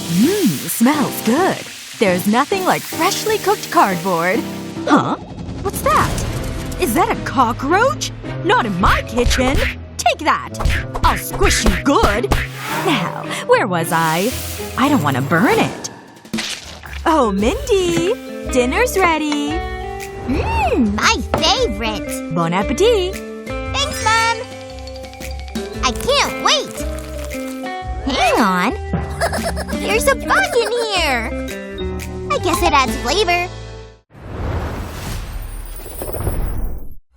Smells good. There's nothing like freshly cooked cardboard. Huh? What's that? Is that a cockroach? Not in my kitchen! Take that! I'll squish you good! Now, where was I? I don't want to burn it. Oh, Mindy! Dinner's ready! My favorite! Bon appetit! Thanks, Mom! I can't wait! Hang on. There's a bug in here! I guess it adds flavor.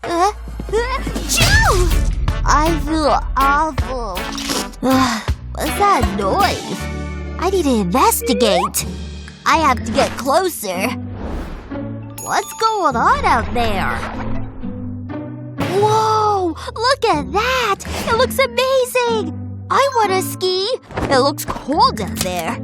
Achoo! I feel awful. What's that noise? I need to investigate. I have to get closer. What's going on out there? Whoa! Look at that! It looks amazing! I want to ski! It looks cold out there.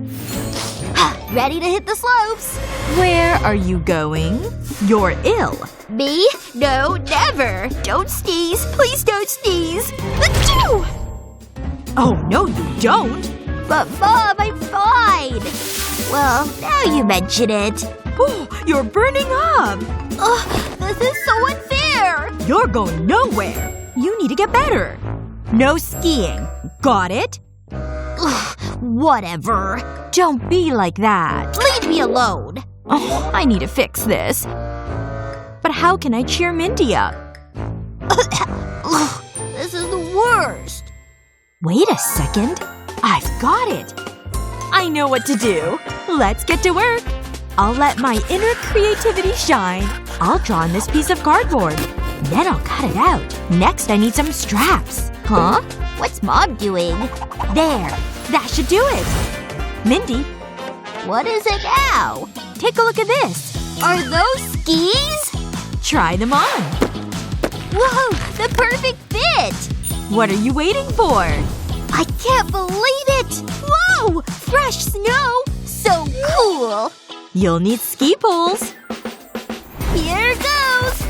Ready to hit the slopes. Where are you going? You're ill. Me? No, never. Don't sneeze. Please don't sneeze. Achoo! Oh, no you don't. But Mom, I'm fine. Well, now you mention it. Oh, you're burning up. This is so unfair. You're going nowhere. You need to get better. No skiing. Got it? Whatever. Don't be like that. Leave me alone. Oh, I need to fix this. But how can I cheer Mindy up? This is the worst. Wait a second. I've got it. I know what to do. Let's get to work. I'll let my inner creativity shine. I'll draw on this piece of cardboard. Then I'll cut it out. Next I need some straps. Huh? What's Mom doing? There. That should do it. Mindy. What is it now? Take a look at this. Are those skis? Try them on. Whoa! The perfect fit! What are you waiting for? I can't believe it! Whoa! Fresh snow! So cool! You'll need ski poles. Here goes!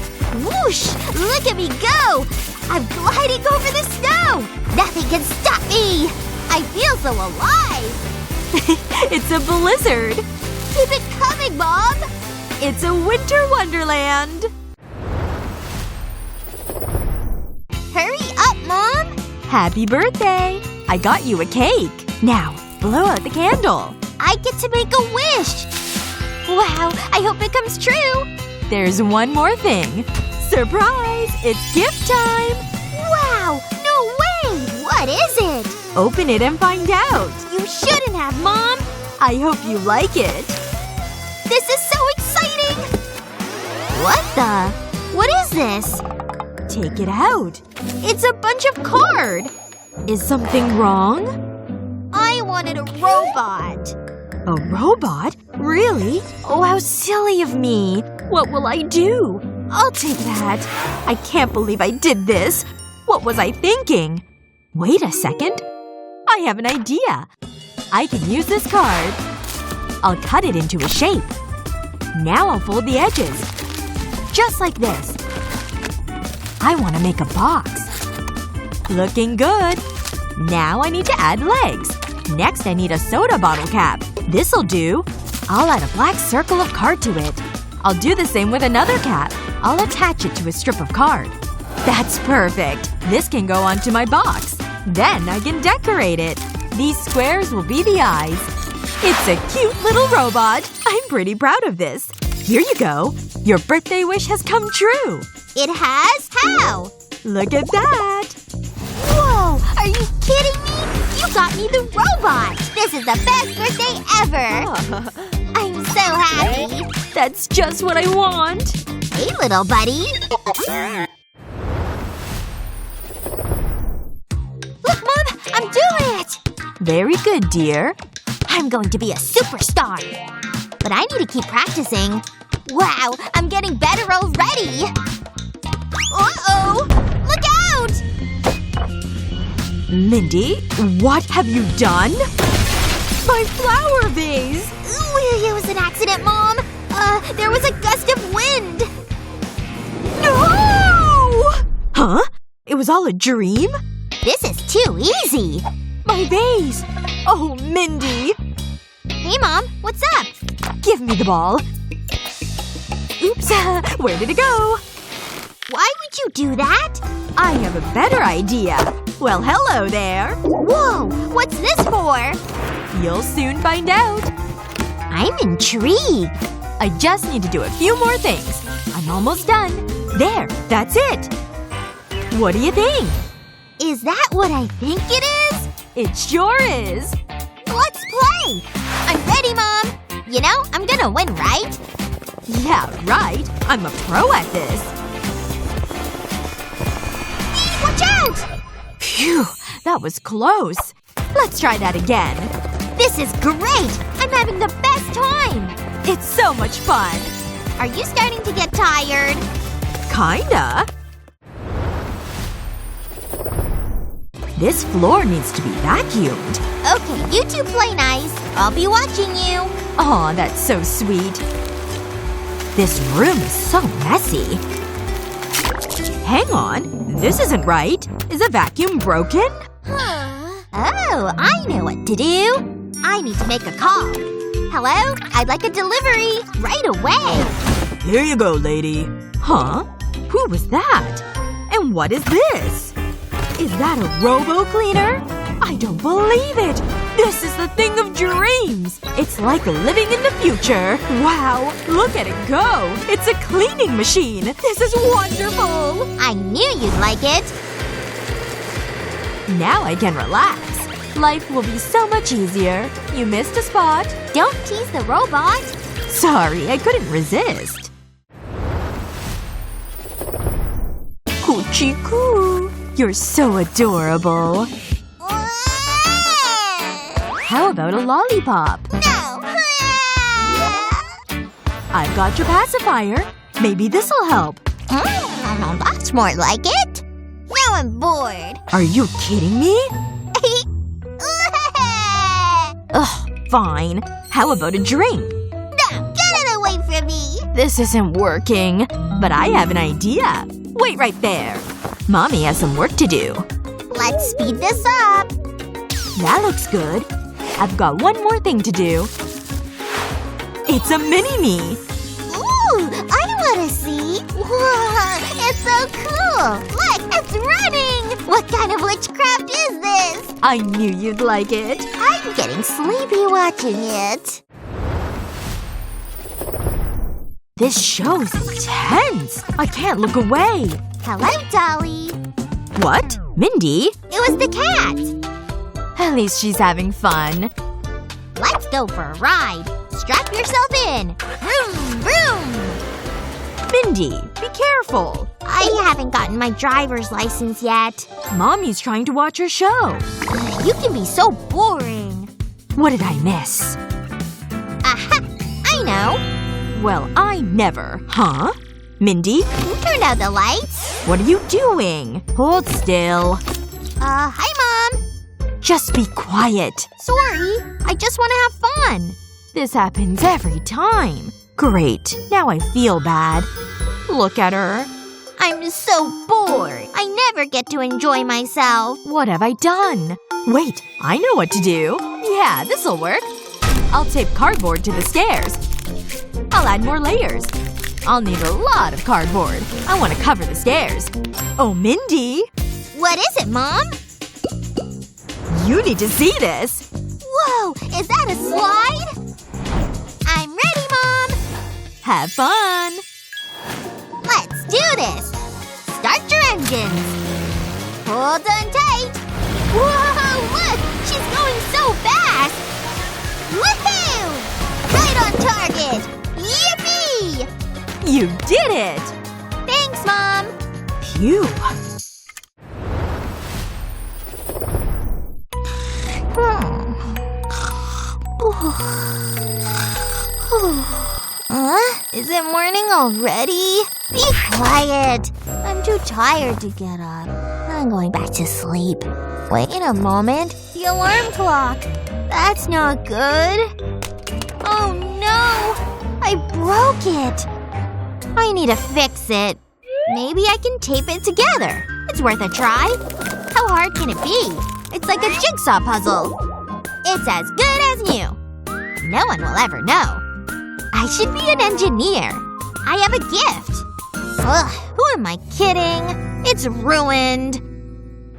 Whoosh! Look at me go! I'm gliding over the snow! Nothing can stop me! I feel so alive! It's a blizzard. Keep it coming, Mom! It's a winter wonderland. Hurry up, Mom! Happy birthday! I got you a cake. Now, blow out the candle. I get to make a wish! Wow, I hope it comes true! There's one more thing. Surprise! It's gift time! Wow! No way! What is it? Open it and find out. You shouldn't have, Mom! I hope you like it. This is so exciting! What the? What is this? Take it out. It's a bunch of card! Is something wrong? I wanted a robot. A robot? Really? Oh, how silly of me. What will I do? I'll take that. I can't believe I did this. What was I thinking? Wait a second. I have an idea. I can use this card. I'll cut it into a shape. Now I'll fold the edges. Just like this. I want to make a box. Looking good. Now I need to add legs. Next I need a soda bottle cap. This'll do. I'll add a black circle of card to it. I'll do the same with another cap. I'll attach it to a strip of card. That's perfect. This can go onto my box. Then I can decorate it. These squares will be the eyes. It's a cute little robot. I'm pretty proud of this. Here you go. Your birthday wish has come true. It has? How? Look at that. Whoa! Are you kidding me? You got me the robot! This is the best birthday ever! I'm so happy! That's just what I want. Hey, little buddy! Look, Mom! I'm doing it! Very good, dear. I'm going to be a superstar! But I need to keep practicing. Wow! I'm getting better already! Uh-oh! Look out! Mindy, what have you done? My flower vase! Ooh, it was an accident, Mom! There was a gust of wind! No! Huh? It was all a dream? This is too easy! My vase! Oh, Mindy! Hey, Mom. What's up? Give me the ball. Oops. Where did it go? Why would you do that? I have a better idea. Well, hello there. Whoa! What's this for? You'll soon find out. I'm intrigued. I just need to do a few more things. I'm almost done. There. That's it. What do you think? Is that what I think it is? It sure is. Let's play! I'm ready, Mom! You know, I'm gonna win, right? Yeah, right. I'm a pro at this. Watch out! Phew. That was close. Let's try that again. This is great! I'm having the best time! It's so much fun. Are you starting to get tired? Kinda. This floor needs to be vacuumed. Okay, you two play nice. I'll be watching you. Aw, that's so sweet. This room is so messy. Hang on. This isn't right. Is the vacuum broken? Oh, I know what to do. I need to make a call. Hello? I'd like a delivery. Right away. Here you go, lady. Huh? Who was that? And what is this? Is that a robo-cleaner? I don't believe it! This is the thing of dreams! It's like living in the future. Wow, look at it go! It's a cleaning machine! This is wonderful! I knew you'd like it. Now I can relax. Life will be so much easier. You missed a spot. Don't tease the robot. Sorry, I couldn't resist. Coochie-coo. You're so adorable. How about a lollipop? No. I've got your pacifier. Maybe this'll help. That's more like it. Now I'm bored. Are you kidding me? Ugh, fine. How about a drink? No, get it away from me. This isn't working. But I have an idea. Wait right there. Mommy has some work to do. Let's speed this up. That looks good. I've got one more thing to do. It's a mini-me! Ooh, I wanna see. Whoa, it's so cool. Look, it's running. What kind of witchcraft is this? I knew you'd like it. I'm getting sleepy watching it. This show is intense. I can't look away. Hello, Dolly. What? Mindy? It was the cat. At least she's having fun. Let's go for a ride. Strap yourself in. Vroom, vroom. Mindy, be careful. I haven't gotten my driver's license yet. Mommy's trying to watch her show. You can be so boring. What did I miss? Aha! I know. Well, I never. Huh? Mindy? Who turned out the lights? What are you doing? Hold still. Hi, Mom. Just be quiet. Sorry. I just want to have fun. This happens every time. Great. Now I feel bad. Look at her. I'm so bored. I never get to enjoy myself. What have I done? Wait, I know what to do. Yeah, this'll work. I'll tape cardboard to the stairs. I'll add more layers. I'll need a lot of cardboard. I want to cover the stairs. Oh, Mindy! What is it, Mom? You need to see this! Whoa! Is that a slide? I'm ready, Mom! Have fun! Let's do this! Start your engines! Hold on tight! Whoa! Look! She's going so fast! Woohoo! Right on target! Yippee! You did it! Thanks, Mom! Phew. Is it morning already? Be quiet! I'm too tired to get up. I'm going back to sleep. Wait a moment. The alarm clock. That's not good. Oh no! I broke it. I need to fix it. Maybe I can tape it together. It's worth a try. How hard can it be? It's like a jigsaw puzzle. It's as good as new. No one will ever know. I should be an engineer. I have a gift. Ugh, who am I kidding? It's ruined.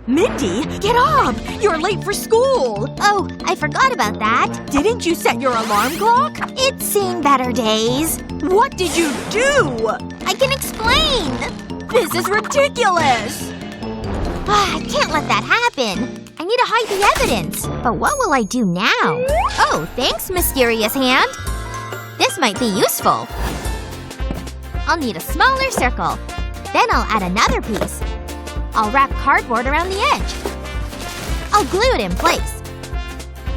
Mindy, get up! You're late for school! Oh, I forgot about that. Didn't you set your alarm clock? It's seen better days. What did you do? I can explain. This is ridiculous! I can't let that happen. I need to hide the evidence. But what will I do now? Oh, thanks, mysterious hand. This might be useful. I'll need a smaller circle. Then I'll add another piece. I'll wrap cardboard around the edge. I'll glue it in place.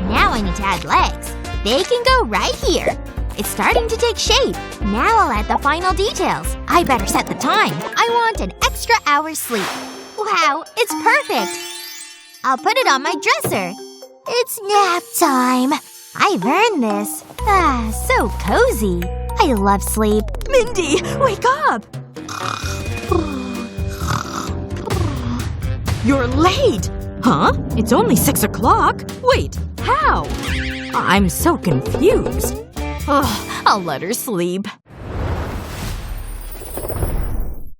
Now I need to add legs. They can go right here. It's starting to take shape. Now I'll add the final details. I better set the time. I want an extra hour's sleep. Wow, it's perfect. I'll put it on my dresser. It's nap time. I've earned this. Ah, so cozy. I love sleep. Mindy, wake up! You're late! Huh? It's only 6 o'clock. Wait, how? I'm so confused. Ugh, I'll let her sleep.